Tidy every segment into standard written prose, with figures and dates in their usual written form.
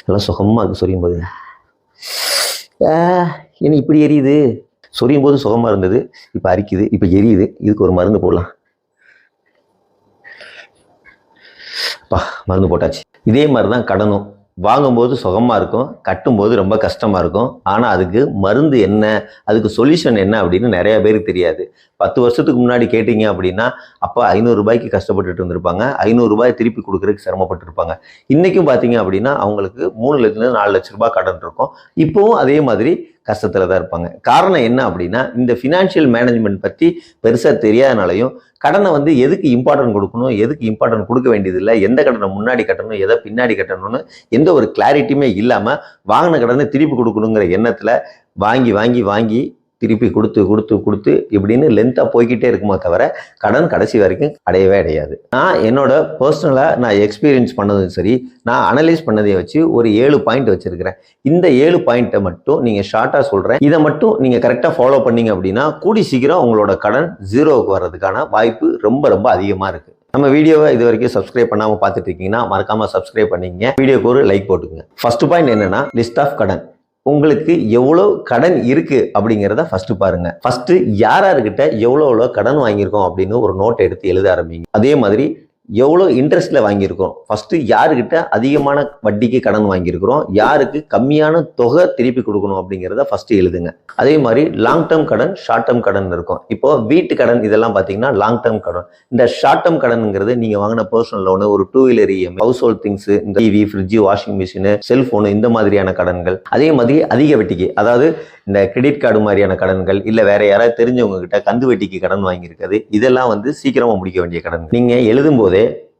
நல்லா சுகமாக இருக்குது சொரியும் போது. என்ன இப்படி எரியுது? சொரியும் போது சுகமாக இருந்தது, இப்போ அரிக்குது, இப்போ எரியுது. இதுக்கு ஒரு மருந்து போடலாம். மருந்து போட்டாச்சு. இதே மாதிரி தான் கடனும். வாங்கும்போது சுகமாக இருக்கும், கட்டும்போது ரொம்ப கஷ்டமாக இருக்கும். ஆனால் அதுக்கு மருந்து என்ன, அதுக்கு சொல்யூஷன் என்ன அப்படின்னு நிறைய பேருக்கு தெரியாது. 10 வருஷத்துக்கு முன்னாடி கேட்டீங்க அப்படின்னா அப்போ 500 ரூபாய்க்கு கஷ்டப்பட்டுட்டு இருந்திருப்பாங்க. 500 ரூபாய் திருப்பி கொடுக்குறதுக்கு சிரமப்பட்டு இருப்பாங்க. இன்றைக்கும் பார்த்தீங்க அப்படின்னா அவங்களுக்கு 3 லட்சம் 4 லட்ச ரூபாய் கடன் இருக்கும். இப்போவும் அதே மாதிரி கஷ்டத்தில் தான் இருப்பாங்க. காரணம் என்ன அப்படின்னா இந்த ஃபினான்ஷியல் மேனேஜ்மெண்ட் பற்றி பெருசாக தெரியாதனாலையும் கடனை எதுக்கு இம்பார்ட்டன்ட் கொடுக்கணும், எதுக்கு இம்பார்ட்டன்ட் கொடுக்க வேண்டியதில்லை, எந்த கடனை முன்னாடி கட்டணும், எதை பின்னாடி கட்டணும்னு எந்த ஒரு கிளாரிட்டியுமே இல்லாமல் வாங்கின கடனை திருப்பி கொடுக்கணுங்கிற எண்ணத்தில் வாங்கி வாங்கி வாங்கி திருப்பி கொடுத்து கொடுத்து கொடுத்து இப்படின்னு லென்த்தாக போய்கிட்டே இருக்குமோ தவிர கடன் கடைசி வரைக்கும் அடையவே அடையாது. நான் என்னோட பர்சனலாக நான் எக்ஸ்பீரியன்ஸ் பண்ணதும் சரி, நான் அனலைஸ் பண்ணதை வச்சு ஒரு 7 பாயிண்ட் வச்சிருக்கிறேன். இந்த 7 பாயிண்ட்டை மட்டும் நீங்கள் ஷார்ட்டாக சொல்கிறேன். இதை மட்டும் நீங்கள் கரெக்டாக ஃபாலோ பண்ணீங்க அப்படின்னா கூடி சீக்கிரம் உங்களோட கடன் 0க்கு வர்றதுக்கான வாய்ப்பு ரொம்ப ரொம்ப அதிகமாக இருக்குது. நம்ம வீடியோவை இது வரைக்கும் சப்ஸ்கிரைப் பண்ணாமல் பார்த்துட்டு இருக்கீங்கன்னா மறக்காமல் சப்ஸ்கிரைப் பண்ணிங்க, வீடியோக்கு ஒரு லைக் போட்டுக்குங்க. ஃபர்ஸ்ட் பாயிண்ட் என்னன்னா லிஸ்ட் ஆஃப் கடன். உங்களுக்கு எவ்வளோ கடன் இருக்கு அப்படிங்கிறத ஃபர்ஸ்ட் பாருங்க. ஃபர்ஸ்ட் யார்கிட்ட எவ்வளோ கடன் வாங்கியிருக்கோம் அப்படின்னு ஒரு நோட் எடுத்து எழுத ஆரம்பிங்க. அதே மாதிரி எவ்வளோ இன்ட்ரெஸ்ட்ல வாங்கியிருக்கிறோம், ஃபர்ஸ்ட் யாருக்கிட்ட அதிகமான வட்டிக்கு கடன் வாங்கியிருக்கிறோம், யாருக்கு கம்மியான தொகை திருப்பி கொடுக்கணும் அப்படிங்கிறத ஃபர்ஸ்ட் எழுதுங்க. அதே மாதிரி லாங் டேர்ம் கடன், ஷார்ட் டேர்ம் கடன் இருக்கும். இப்போ வீட்டு கடன் இதெல்லாம் பார்த்தீங்கன்னா லாங் டேர்ம் கடன். இந்த ஷார்ட் டேர்ம் கடனுங்கிறது நீங்க வாங்கின பர்சனல் லோனு, ஒரு 2 wheeler EMI, household things, இந்த TV, fridge, washing machine, cellphone, இந்த மாதிரியான கடன்கள். அதே மாதிரி அதிக வட்டிக்கு, அதாவது இந்த கிரெடிட் கார்டு மாதிரியான கடன்கள், இல்ல வேற யாராவது தெரிஞ்சவங்க கிட்ட கந்து வட்டிக்கு கடன் வாங்கியிருக்கிறது, இதெல்லாம் சீக்கிரமா முடிக்க வேண்டிய கடன். நீங்க எழுதும் போதே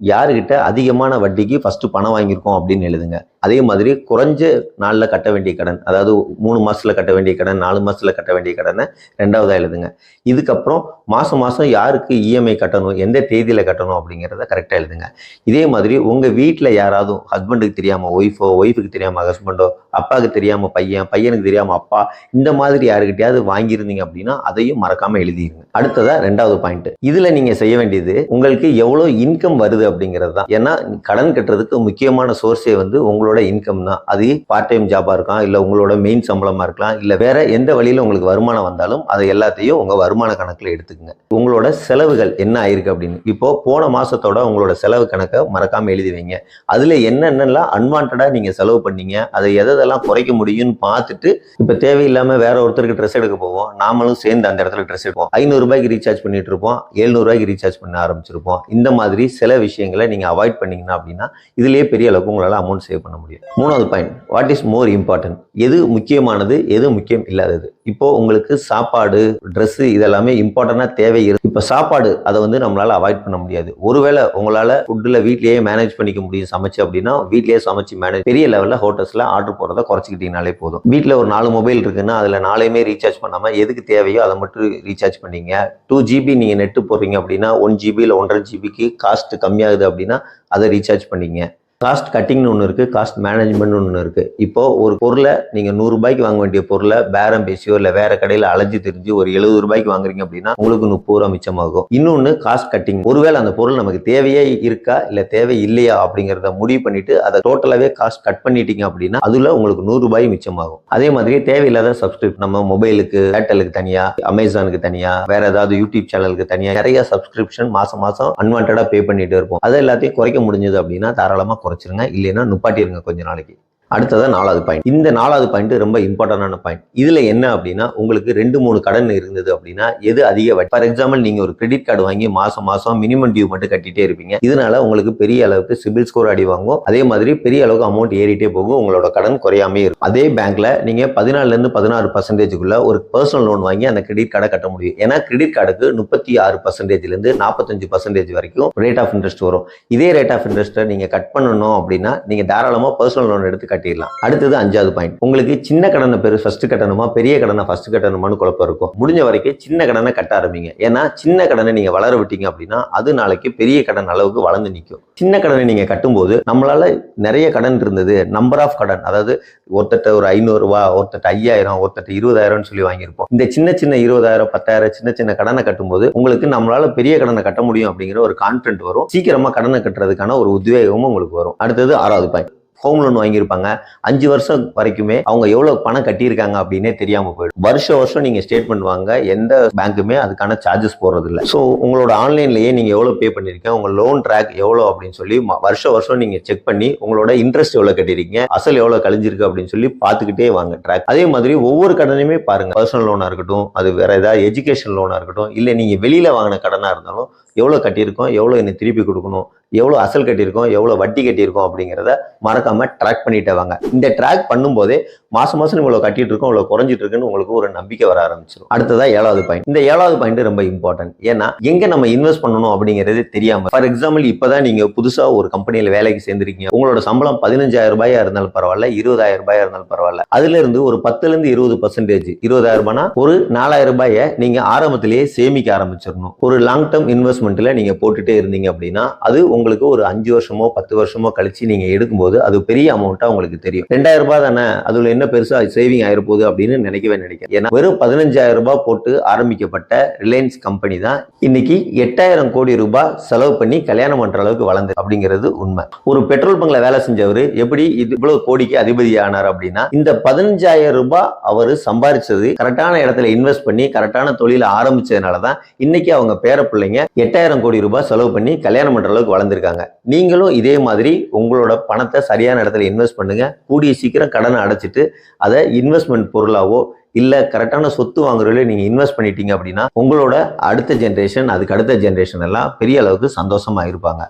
யாருக்கிட்ட அதிகமான வட்டிக்கு ஃபர்ஸ்ட் பணம் வாங்கியிருக்கோம் அப்படின்னு எழுதுங்க. அதே மாதிரி குறைஞ்ச நாளில் கட்ட வேண்டிய கடன், அதாவது 3 மாசத்துல கட்ட வேண்டிய கடன், 4 மாசத்துல கட்ட வேண்டிய கடனை 2வதா எழுதுங்க. இதுக்கப்புறம் மாசம் மாசம் யாருக்கு இஎம்ஐ கட்டணும், எந்த தேதியில கட்டணும் அப்படிங்கிறத கரெக்டாக எழுதுங்க. இதே மாதிரி உங்க வீட்டில் யாராவது ஹஸ்பண்டுக்கு தெரியாம ஒய்ஃபோ, ஒய்ஃபுக்கு தெரியாம ஹஸ்பண்டோ, அப்பாவுக்கு தெரியாம பையன், பையனுக்கு தெரியாம அப்பா, இந்த மாதிரி யாருக்கிட்டையாவது வாங்கியிருந்தீங்க அப்படின்னா அதையும் மறக்காம எழுதிருங்க. அடுத்ததா 2வது பாயிண்ட். இதுல நீங்க செய்ய வேண்டியது உங்களுக்கு எவ்வளவு இன்கம் வருது அப்படிங்கிறது தான். ஏன்னா கடன் கட்டுறதுக்கு முக்கியமான சோர்ஸே உங்களோட இன்கம் தான். அது பார்ட் டைம் ஜாபா இருக்கலாம், இல்ல உங்களோட மெயின் சம்பளமா இருக்கலாம், இல்ல வேற எந்த வழியில உங்களுக்கு வருமானம் வந்தாலும் அதை எல்லாத்தையும் உங்க வருமான கணக்குல எடுத்துக்கங்க. உங்களோட செலவுகள் என்ன ஆயிருக்கு அப்படின்னு இப்போ போன மாசத்தோட உங்களோட செலவு கணக்கை மறக்காம எழுதி வைங்க. அதுல என்னென்னலாம் அன்வான்டா நீங்க செலவு பண்ணீங்க, அதை எதெல்லாம் குறைக்க முடியும்னு பார்த்துட்டு, இப்ப தேவையில்லாம வேற ஒருத்தருக்கு ட்ரெஸ் எடுக்க போவோம், நாமளும் சேர்ந்து அந்த இடத்துல ட்ரெஸ் எடுப்போம். 500 ரூபாய்க்கு ரீசார்ஜ் பண்ணிட்டு இருப்போம், 700 ரூபாய்க்கு ரீசார்ஜ் பண்ண ஆரம்பிச்சிருப்போம். இந்த மாதிரி சில விஷயங்களை நீங்க அவாய்ட் பண்ணீங்கன்னா அப்படின்னா இதுலயே பெரிய அளவுக்கு உங்களால அமௌண்ட் சேவ் பண்ண முடியும். 3வது point, what is more important. எது முக்கியமானது, எது முக்கியம் இல்லாதது. இப்போ உங்களுக்கு சாப்பாடு, ட்ரெஸ் இதெல்லாமே இம்பார்ட்டன்டா தேவை இருக்கு. இப்போ சாப்பாடு அதை நம்மளால அவாய்ட் பண்ண முடியாது. ஒருவேளை உங்களால ஃபுட்ல வீட்லயே மேனேஜ் பண்ணிக்க முடியும் சமைச்சு அப்படின்னா வீட்லயே சமைச்சு மேனேஜ், பெரிய லெவல்ல ஹோட்டல்ஸ்ல ஆர்டர் போறதை குறைச்சிக்கிட்டீங்கனாலே போதும். வீட்டில் ஒரு 4 மொபைல் இருக்குன்னா அதுல 4மே ரீசார்ஜ் பண்ணாம எதுக்கு தேவையோ அதை மட்டும் ரீசார்ஜ் பண்ணீங்க. 2 GB நீங்க நெட் போடுறீங்க அப்படின்னா 1 GB இல்ல 1.5 GBக்கு காஸ்ட் கம்மியாகுது அப்படின்னா அதை ரீசார்ஜ் பண்ணீங்க. காஸ்ட் கட்டிங்னு ஒன்று இருக்கு, காஸ்ட் மேனேஜ்மெண்ட் ஒன்று இருக்கு. இப்போ ஒரு பொருளை நீங்க 100 ரூபாய்க்கு வாங்க வேண்டிய பொருளை பேரம் பேசியோ இல்ல வேற கடையில அலைஞ்சு தெரிஞ்சு ஒரு 70 ரூபாய்க்கு வாங்குறீங்க அப்படின்னா உங்களுக்கு 30 ரூபாய் மிச்சமாகும். இன்னொன்னு காஸ்ட் கட்டிங். ஒருவேளை அந்த பொருள் நமக்கு தேவையே இருக்கா இல்ல தேவை இல்லையா அப்படிங்கிறத முடிவு பண்ணிட்டு அதை டோட்டலாவே காஸ்ட் கட் பண்ணிட்டீங்க அப்படின்னா அதுல உங்களுக்கு 100 ரூபாய் மிச்சமாகும். அதே மாதிரி தேவையில்லாத சப்ஸ்கிரிப்ஷன், நம்ம மொபைலுக்கு, ஏர்டெலுக்கு தனியா, அமேசானுக்கு தனியா, வேற ஏதாவது யூடியூப் சேனலுக்கு தனியா நிறைய சப்ஸ்கிரிப்ஷன் மாசம் மாசம் அன்வான்டா பே பண்ணிட்டு இருப்போம். அதை எல்லாத்தையும் குறைக்க முடிஞ்சது அப்படின்னா தாராளமா குறைச்சிருங்க, இல்லைன்னா நுப்பாட்டிருங்க கொஞ்ச நாளைக்கு. அடுத்ததான் 4வது பாயிண்ட். இந்த 4வது பாயிண்ட் ரொம்ப இம்பார்ட்டன்டான பாயிண்ட். இதுல என்ன அப்படின்னா உங்களுக்கு 2-3 கடன் இருந்தது அப்படின்னா எது அதிக வட்டி. ஃபார் எக்ஸாம்பிள் நீங்க ஒரு கிரெடிட் கார்டு வாங்கி மாசம் மாசம் மினிமம் டியூ மட்டும் கட்டிட்டே இருப்பீங்க. இதனால உங்களுக்கு பெரிய அளவுக்கு சிபில் ஸ்கோர் அடி வாங்கும். அதே மாதிரி பெரிய அளவுக்கு அமௌண்ட் ஏறிட்டே போகும், உங்களோட கடன் குறையாமே இருக்கும். அதே பேங்க்ல நீங்க 14% 16% ஒரு பர்சனல் லோன் வாங்கி அந்த கிரெடிட் கார்டை கட்ட முடியும். ஏன்னா கிரெடிட் கார்டுக்கு 36% 45% வரைக்கும் ரேட் ஆஃப் இன்ட்ரெஸ்ட் வரும். இதே ரேட் ஆஃப் இன்ட்ரெஸ்ட்டை நீங்க கட் பண்ணணும் அப்படின்னா நீங்க தாராளமா பர்சனல் லோன் எடுத்து கட்டிடலாம். அடுத்தது 5வது பாயிண்ட். உங்களுக்கு சின்ன கடனை ஃபர்ஸ்ட் கட்டணுமா பெரிய கடனை ஃபர்ஸ்ட் கட்டணுமான்னு குழப்பம் இருக்கும். முடிஞ்ச வரைக்கும் சின்ன கடனை கட்ட ஆரம்பிங்க. ஏன்னா சின்ன கடனை நீங்க வளர விட்டீங்க அப்படின்னா அது நாளைக்கு பெரிய கடன் அளவுக்கு வளர்ந்து நிற்கும். சின்ன கடனை நீங்க கட்டும்போது நம்மளால நிறைய கடன் இருந்தது, நம்பர் ஆஃப் கடன், அதாவது ஒருத்தட்ட ஒரு 500 ரூபாய், ஒருத்தட்ட 5000, ஒருத்தட்ட 20,000 சொல்லி வாங்கியிருப்போம். இந்த சின்ன சின்ன 20,000 10,000 சின்ன சின்ன கடனை கட்டும்போது உங்களுக்கு நம்மளால பெரிய கடனை கட்ட முடியும் அப்படிங்கிற ஒரு கான்ஃபிடன்ட் வரும். சீக்கிரமா கடனை கட்டுறதுக்கான ஒரு உத்வேகமும் உங்களுக்கு வரும். அடுத்தது 6வது பாயிண்ட். ஹோம் லோன் வாங்கியிருப்பாங்க. 5 வருஷம் வரைக்குமே அவங்க எவ்வளவு பணம் கட்டியிருக்காங்க அப்படின்னே தெரியாம போயிடும். வருஷம் நீங்க ஸ்டேட்மெண்ட் வாங்க எந்த பேங்க்குமே அதுக்கான சார்ஜஸ் போடுறது இல்லை. ஸோ உங்களோட ஆன்லைன்லயே நீங்க எவ்வளவு பே பண்ணிருக்கீங்க, உங்க லோன் ட்ராக் எவ்வளவு அப்படின்னு சொல்லி வருஷம் நீங்க செக் பண்ணி உங்களோட இன்ட்ரெஸ்ட் எவ்வளவு கட்டிருக்கீங்க, அசல் எவ்வளவு கழிஞ்சிருக்கு அப்படின்னு சொல்லி பார்த்துக்கிட்டே வாங்க ட்ராக். அதே மாதிரி ஒவ்வொரு கடனையுமே பாருங்க. பர்சனல் லோனா இருக்கட்டும், அது வேற ஏதாவது எஜுகேஷன் லோனா இருக்கட்டும், இல்ல நீங்க வெளியில வாங்கின கடனா இருந்தாலும் எவ்வளவு கட்டியிருக்கோம், எவ்வளவு என்ன திருப்பி கொடுக்கணும், எவ்வளவு அசல் கட்டியிருக்கோம், எவ்வளவு வட்டி கட்டியிருக்கோம் அப்படிங்கிறத மறக்காம ட்ராக் பண்ணிட்டே வாங்க. இந்த ட்ராக் பண்ணும்போதே மாசம் இவ்வளவு கட்டிட்டு இருக்கோம், இவ்வளவு குறைஞ்சிட்டு இருக்குன்னு உங்களுக்கு ஒரு நம்பிக்கை வர ஆரம்பிச்சிடும். அடுத்ததா 7வது பாயிண்ட். இந்த 7வது பாயிண்ட் ரொம்ப இம்பார்ட்டன்ட். ஏன்னா எங்க நம்ம இன்வெஸ்ட் பண்ணணும் அப்படிங்கிறது தெரியாம, ஃபார் எக்ஸாம்பிள் இப்பதான் நீங்க புதுசா ஒரு கம்பெனியில வேலைக்கு சேர்ந்திருக்கீங்க. உங்களோட சம்பளம் 15,000 ரூபாயா இருந்தாலும் பரவாயில்ல, 20,000 ரூபாயா இருந்தாலும் பரவாயில்ல. அதுல இருந்து ஒரு 10ல இருந்து 20% 20,000 ரூபாய்னா ஒரு 4,000 ரூபாயை நீங்க ஆரம்பத்திலேயே சேமிக்க ஆரம்பிச்சிடணும். ஒரு லாங் டேர்ம் இன்வெஸ்ட்மெண்ட்ல நீங்க போட்டுட்டே இருந்தீங்க அப்படின்னா அது உங்களுக்கு ஒரு 5 வருஷமோ 10 வருஷமோ கழிச்சு நீங்க எடுக்கும்போது அது பெரிய அமௌண்ட்டா உங்களுக்கு தெரியும். 2,000 ரூபாய் தானே, அதுல என்ன பெருசா சேவிங் ஆயிருப்போகுது அப்படின்னு நினைக்கவே நினைக்கிறேன். ஏன்னா வெறும் 15,000 ரூபாய் போட்டு ஆரம்பிக்கப்பட்ட ரிலையன்ஸ் கம்பெனி தான் இன்னைக்கு 8,000 கோடி ரூபாய் செலவு பண்ணி கல்யாணம் பண்ற அளவுக்கு வளர்ந்து அப்படிங்கிறது உண்மை. ஒரு பெட்ரோல் பங்க்ல வேலை செஞ்சவர் எப்படி இவ்வளவு கோடிக்கு அதிபதி ஆனார் அப்படின்னா இந்த 15,000 ரூபாய் அவர் சம்பாதிச்சது கரெக்டான இடத்துல இன்வெஸ்ட் பண்ணி கரெக்டான தொழில ஆரம்பிச்சதுனாலதான் இன்னைக்கு அவங்க பேர பிள்ளைங்க 8,000 கோடி ரூபாய் செலவு பண்ணி கல்யாணம் பண்ற அளவுக்கு வளர்ந்துருக்காங்க. நீங்களும் இதே மாதிரி உங்களோட பணத்தை சரியான இடத்துல இன்வெஸ்ட் பண்ணுங்க. கூடிய சீக்கிரம் கடனை அடைச்சிட்டு அதை இன்வெஸ்ட்மெண்ட் பொருளாவோ இல்ல கரெக்டான சொத்து வாங்குறதுல நீங்க இன்வெஸ்ட் பண்ணிட்டீங்க அப்படின்னா உங்களோட அடுத்த ஜெனரேஷன், அதுக்கு அடுத்த ஜெனரேஷன் எல்லாம் பெரிய அளவுக்கு சந்தோஷமா இருப்பாங்க.